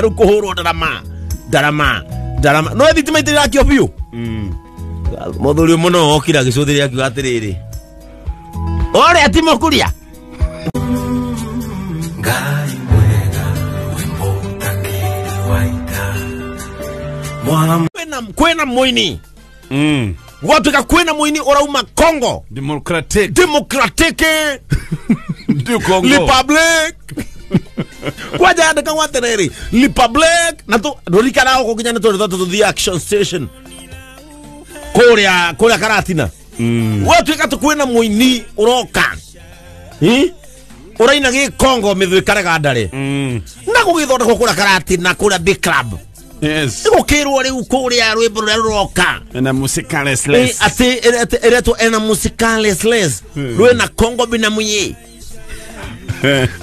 Rukuhuru darama no thitima itirakio biu muthuri muno okira gicuthiri akiuga atiriri ore atimo kuria ngai mwega wimbo takiri waita kwena muini watu ka kwena muini orauma Congo Democratic du Congo Republic kwa jada kan watereri Republic na to dorikana ko kinyana to the action station Korea Karatina watu ka to kwena muini uroka uraina gi Congo mithikare gandare na kugithonda ko Karatina kura big club. Yes. Iko kero ari ukoria rwimbo ruroka. Ena musicales less. Ate ereto ena musicales less. Rwena Congo bina munye.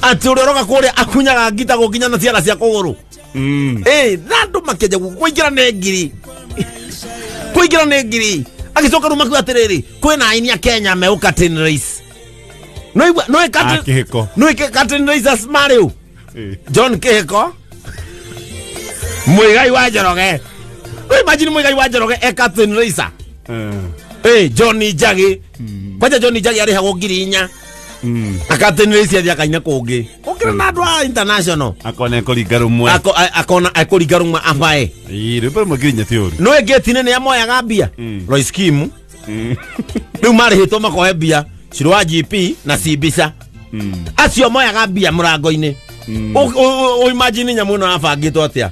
Ati uroroka kore akunyaga ngita gokinya na ciara cia kuguru. Nando makeja kuingira negiri. Kuingira negiri. Akicoka ruma ku atiriri. Kwena aini ya Kenya meuka tin race. No Captain Race as Mario. John Keheko. Mwigai wa Njoroge. Imagine Mwigai wa Njoroge Captain Racer. Johnny Jagi. Kwaja Johnny Jagi ari hago ngirinya. Captain Racer ya kanya kungi. Ukira na ndwa international. Akona koligarumwe. Akona koligarumwe afae. Ripo magirinya theory. No egeti ne amoya gambia. Roy scheme. Riu mari hito makohe bia. Shirwa GP na Sibisa. Acio moya gambia murango-ini. O imagine nyamu no afangitwo atia.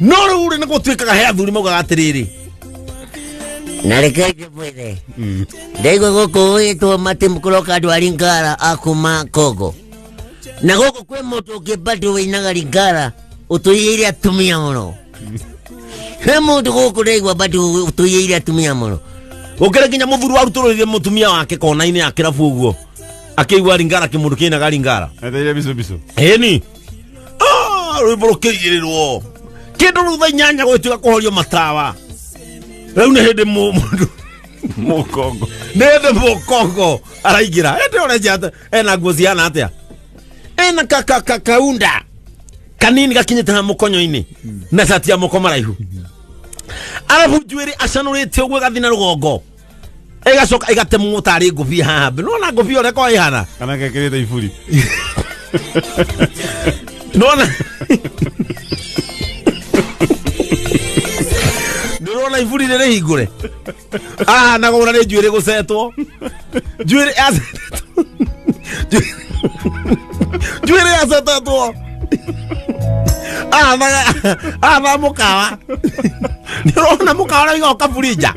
No rure ne gutwikaga he athuri maugaga atiriri narekaje mwere ndaigo goko etwo matimkuroka andu ari ngara akuma Kogo na goko kwe moto kebatu winaga ringara utuyire atumia muno he mundu goko ndaigwa batu utuyire atumia muno ukira kinya muthuru aruturirie mutumia wake kona-ini ya kirabu uguo akigwa ringara kimundu kina ringara atheire biso ni rwimbo rukigirirwo kindu rutha nyanya gwituka kuhorio matawa riu ne hende mundu Mukongo nende Mukongo araigira ende oreja ena ngoziana atia ena kaunda kanini gakinyete ha mukonyo-ini na satia moko maraihu arabu njwiri acanurite ogwe gathina rugongo igacoka igatemu mutari ngubi haha nona ngubi ore ko ihana kana gekirite iburi nona Nurona iburi rere higure. Na gona re njwire gucetwo. Njwire asetwo. Njwire asetwo. Na mukawa. Nurona mukawa ri goka burija.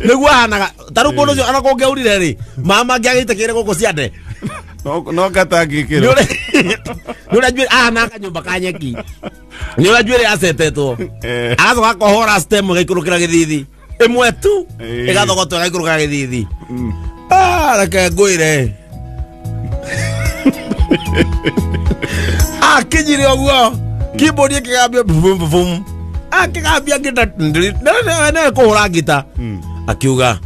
Niguo hanaga taru bono cio ana kongeurire ri. Mama ngiagite kire goko ciande. No katangikiro. Nura njwire na kanyumba kanyeki. Nura njwire asetetwo. Agacoka kohora stem gaikurukira githithi. Imwe tu. Igathogotwo gaikurukira githithi. Reke ngwire. Kinyire oguo. Keyboard kigambia bum. Kigambia ngita. Na kohora ngita. Akiuga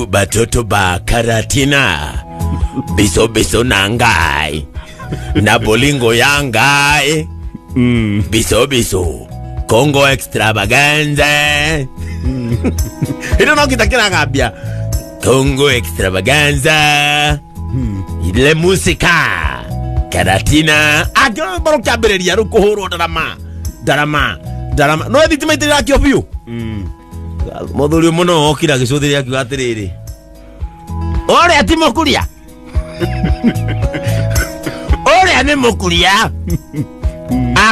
batoto ba Karatina. Biso nangai. Na bolingo yangai. Biso Congo extravaganza. Ino no kitakira gambia Congo extravaganza. Ile musika Karatina agyo baro kabereria rukuhuru darama no thitima itirakio biu muthuri muno okira gicuthiri akiuga atiriri ore atimo kuria ore ne mukuria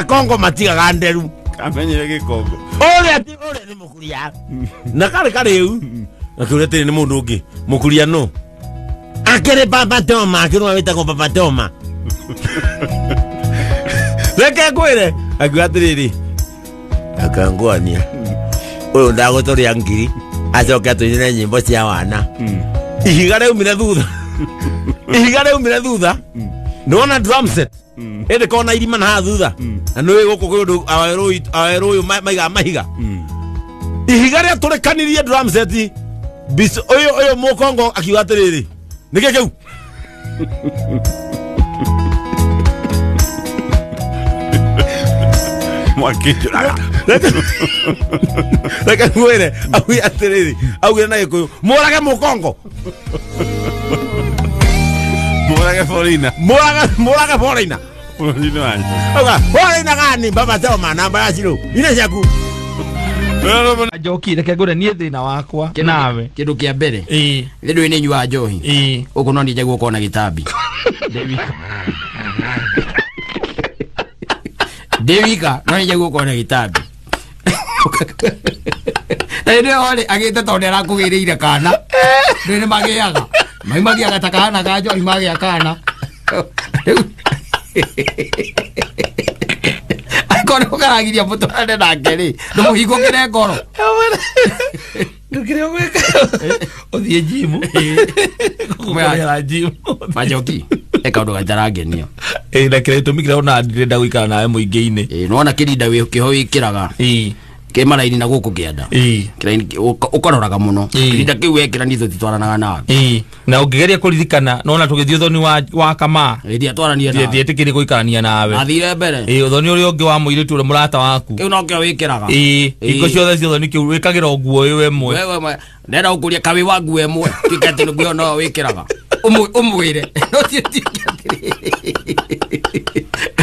Congo matiga nderu amenyere gikongo ore ne mukuria na kare u akurete ni mundu ungi mukuria no akere papa toma akiru awita ko papa toma leke kwire akuatiriri akangwania uyu ndagotoria ngiri acoke atunyire nyimbo cia wana ihiga umire thutha nona drum set ende kona irima na thutha na nwe goko kundu aweru maiga mahiga ihiga ria turekanirie drum set bis oyo Mukongo akiuga atiriri nike kiu Mwakijuraga. Reka mwere, awi atiriri, awi na Gikuyu. Morage Mukongo. Morage Florina. Morage Florina. Florina aje. Oga, Florina gani baba toma namba ya simu. Ine ciaku. Njoki reke ngure nie thina wakwa nawe kindu kia mbere ii rindu ine nyua njohi uko no ndije guko na gitambi Devika no ndije guko na gitambi ende ole agite tonde ra kugiriire kana ndene magiaga mai magiaga takana gajo imagi akana kono karagiria mutware nake ri ndumuhingukire ngoro ndukire gweka othie jimu kumera jimu Majoki eka ndo gajarangenio na kire tumikire ona ndirenda guikara nawe muingi-ini nona kirinda wi kiho wikiraga ke maraini na guku kienda kiraini ukororaga muno kirinda kiu wekira nitho titwaranaga nawe na ungigeria kuririkana nona tugithio thoni wa kama iria twarania nawe ndietikiri guikarania nawe athire mbere uthoni uri ungi wa muiritu uri murata waku kiu no kio wikiraga iko ciothe cio thoni kiu wikagira nguo uyu emwe wewe ndenda ukuria kawi wa nguo emwe tikati nguo no wikiraga umwire no tikati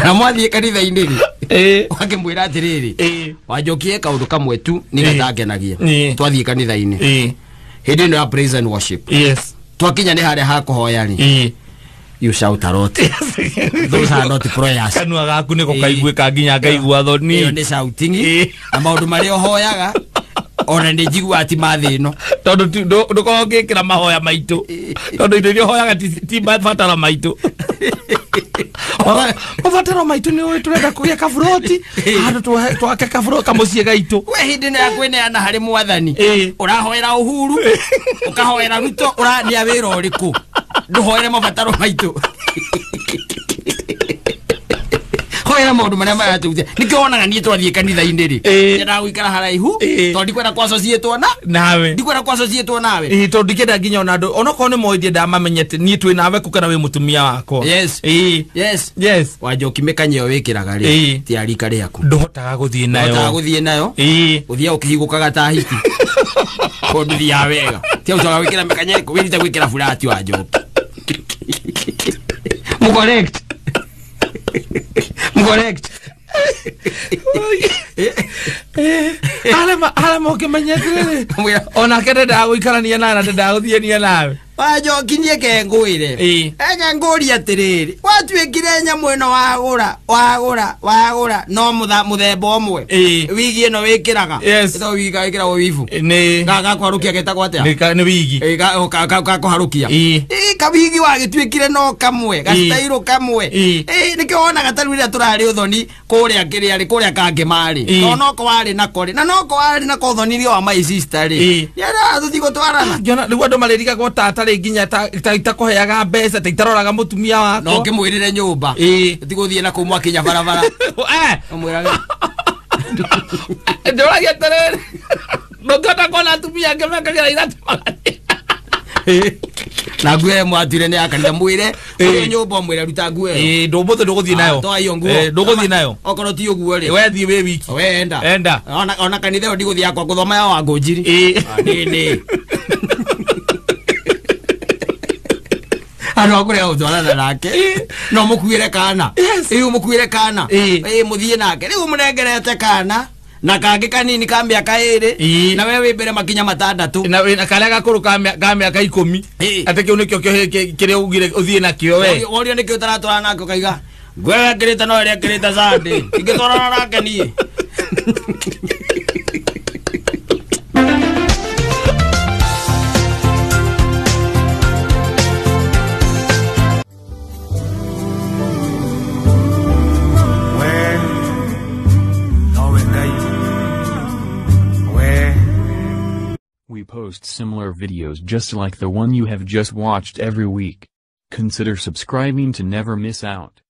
na mwathie kanitha-ini ri wakimwira atiriri Wanjokie kaundu kamwe tu nigathakenagia twathie kanitha-ini hindi no ya praise and worship twakinya ni haria ha kuhoya ri you shout a lot those are not prayers kanua gaku niko kaiguika nginya ngaigua thoni iyo ni shouting na maundu mari hoyaga ona ndi jigua ati mathino tondu nduko ngikira mahoya maitu tondu indo iria hoyaga ti batara maitu Ovatero maitu ni wewe turenda kugia kafuroti hado twake kafuro kamucie gaitu we hindi na kwene ana hari mwathani urahoera Uhuru ukahoera Ruto urania wira uriku nduhoere mavataro maitu hoera maundu maria maratuthia nikio wonaga nie twathie kanitha-ini ri ndenda guikara haraihu tondu ndikwenda kwa associate nawe ndikwenda kwa associate nawe tondu ndikenda nginya ona andu onako ni moithie ndamamenyete nie twi nawe kukana wi mutumia wakwa yes Wanjoki mekanye yo wikiraga ri ti arika riaku ndohotaga guthie nayo uthia ukihigukaga ta hiti kondu thia wega ti ucoga wikira mekanye wirite gwikira fulati Wanjoki correct ale moke manyetire ona kende da guikarania na ndenda guthienia nawe Wanjoki nie ke ngwire enya nguri atiriri watwikire nya mweno wagura no muthemba omwe wigi no wikiraga ito wiga ikira wivu ni gaga kwarukia geta kwatea ni wigi ga kwarukia kabigi wagitwikire no kamwe gastairo kamwe nikio wona gatarwira turari uthoni kuria kiria ri kuria kange mari no ko wari na kore na no ko wari na ko uthoni ri wa my sister ri yara tuthigo twarana jona rigo ndo maririga go tata ri nginya ta koheaga mbeca ta itaroraga mutumia wako no kimwirire nyumba tiguthie na kumwa kinya barabara umwiraga ndoragia tere no gata kona tumia ngemekagira iratu na nguo mwatire ni akanira mwire nyumba mwire ruta nguo ndobothe nduguthie nayo to ayo nguo nduguthie nayo okoro ti uguo ri we thie we wiki we enda ona kanitha ndiguthie yakwa kuthoma ya Wangũnjiri ni ano akure utwarana nake no mukuire kana mukuire kana muthie nake riu munengerete kana na kangi kanini ka miaka 2 na wewe mbere makinya 6 na kale gakuru ka miaka 10 ate kiu nikio kire ugire uthie nakio we worio nikio taratwarana nako kaiga gwe kirita no ria kirita zande ingitwarana nake nie We post similar videos just like the one you have just watched every week. Consider subscribing to never miss out.